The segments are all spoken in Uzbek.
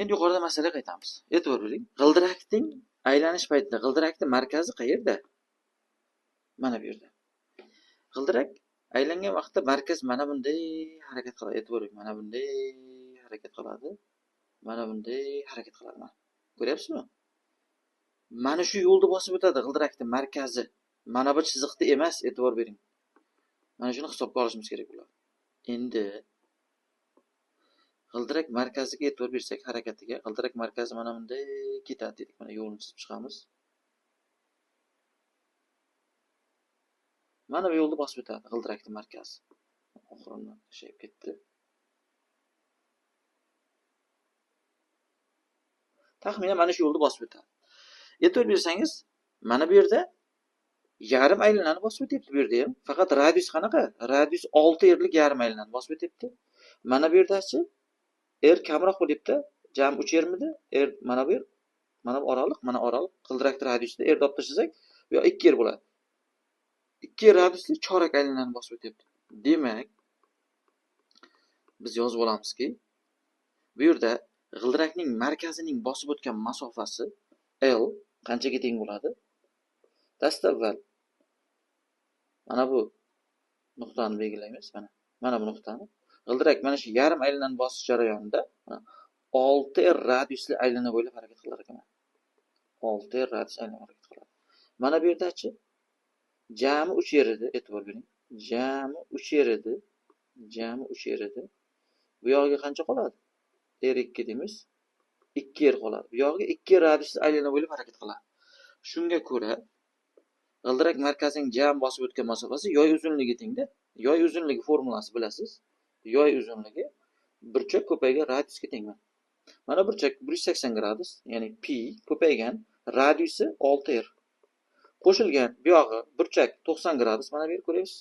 Endi yuqorida masalaga qaytamiz. E'tibor bering. G'ildirakning aylanish paytida g'ildirakning markazi qayerda? Mana bu yerda. G'ildirak aylangan vaqtda markaz mana bunday harakat qiladi. E'tibor bering. Mana bunday harakat qiladi. Mana bunday harakat qiladi. Mana. Ko'ryapsizmi? Mana shu yo'lda bosib o'tadi g'ildirakning markazi. Mana bu chiziqda emas, e'tibor bering. Mana shuni hisobga olishimiz kerak bo'ladi. Endi g'ildirak markaziga e'tibor bersak, harakatiga, g'ildirak markazi mana bunday ketadi dedik. Mana yo'lni chizib chiqamiz. Mana bu yo'lda bosib o'tadi g'ildirakning markazi. Oxirini tashib ketdi. Taxminan mana shu yo'lda bosib o'tadi. E'tibor bersangiz, mana bu yerda yarim aylanani bosib o'tyapti bu yerda ham. Faqat radius qanaqa? Radius 6 yerlik yarim aylanani bosib o'tyapti. Mana bu yerdachi R kamroq bo'lyapti. Jami 3 yermidi? R mana bu yer. Mana bu oraliq, mana oraliq. G'ildirakning radiusida R deb tashlasak, bu yoq 2 yer bo'ladi. 2 yer radiusli chorak aylanani bosib o'tyapti. Demak, biz yozib olamizki, bu yerda g'ildirakning markazining bosib o'tgan masofasi L qanchaga teng bo'ladi? Dastavval mana bu nuqtani belgilaymiz. Mana bu nuqtani. G'ildirak mana shu yarim aylanani bosish jarayonida 6R radiusli aylana bo'ylab harakat qilar ekan. 6R radius aylana harakat qiladi. Mana bu yerdachi jami 3 yer edi, e'tibor bering. Jami 3 yer edi. Jami 3 yer edi. Bu yog'iga qancha qoladi? R2 deymiz. 2 yer qoladi. Bu yog'iga 2 radiusli aylana bo'ylab harakat qiladi. Shunga ko'ra g'ildirak markazining jam bosib o'tgan masofasi yoy uzunligi tengda. Yoy uzunligi formulasi bilasiz. Yoy uzunligi burchak ko'paygan radiusga teng. Mana burchak 180 gradus, ya'ni pi ko'paygan, radiusi 6r. Qo'shilgan bu yog'i burchak 90 gradus, mana bu yer ko'ryapsiz.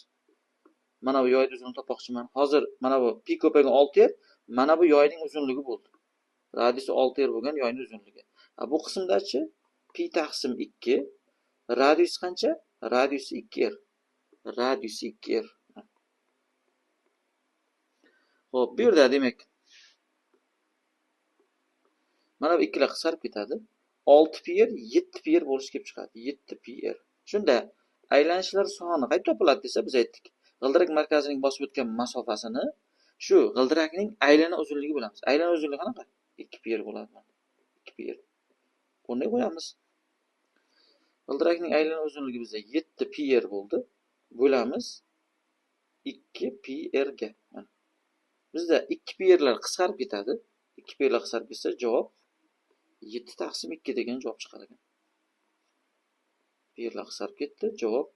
Mana bu yoyning uzunligini topmoqchiman. Hozir mana bu pi ko'paygan 6r, mana bu yoyning uzunligi bo'ldi. Radiusi 6r bo'lgan yoyning uzunligi. Bu qismdachi pi taqsim 2, radius qancha? Radiusi 2r. Radiusi 2r. Xo'p, bu yerda demak mana bu ikkilar qisqarib ketadi. 6 pi r 7 pi r bo'lishi kelib chiqadi. 7 pi r. Shunda aylanishlar soni qayerda topiladi desa, biz aytdik. G'ildirak markazining bosib o'tgan masofasini shu g'ildirakning aylana uzunligi bilamiz. Aylana uzunligi qanaqa? 2 pi r bo'ladi. 2 pi r. Bunday qo'yamiz. G'ildirakning aylana uzunligi bizda 7 pi r bo'ldi. Bo'lamiz 2 pi r ga. Bizda 2 pi rlar qisqarib ketadi. 2 pi rlar qisqarib ketsa, javob 7 taqsim 2 degan javob chiqar ekan. Pi rlar qisqarib ketdi. Javob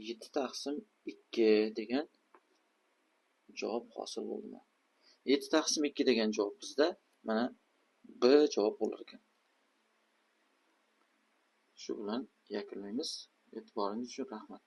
7 taqsim 2 degan javob hosil bo'ldi. 7 taqsim 2 degan javob bizda mana B javob bo'lar ekan. Shu bilan yakunlaymiz. E'tiboringiz uchun rahmat.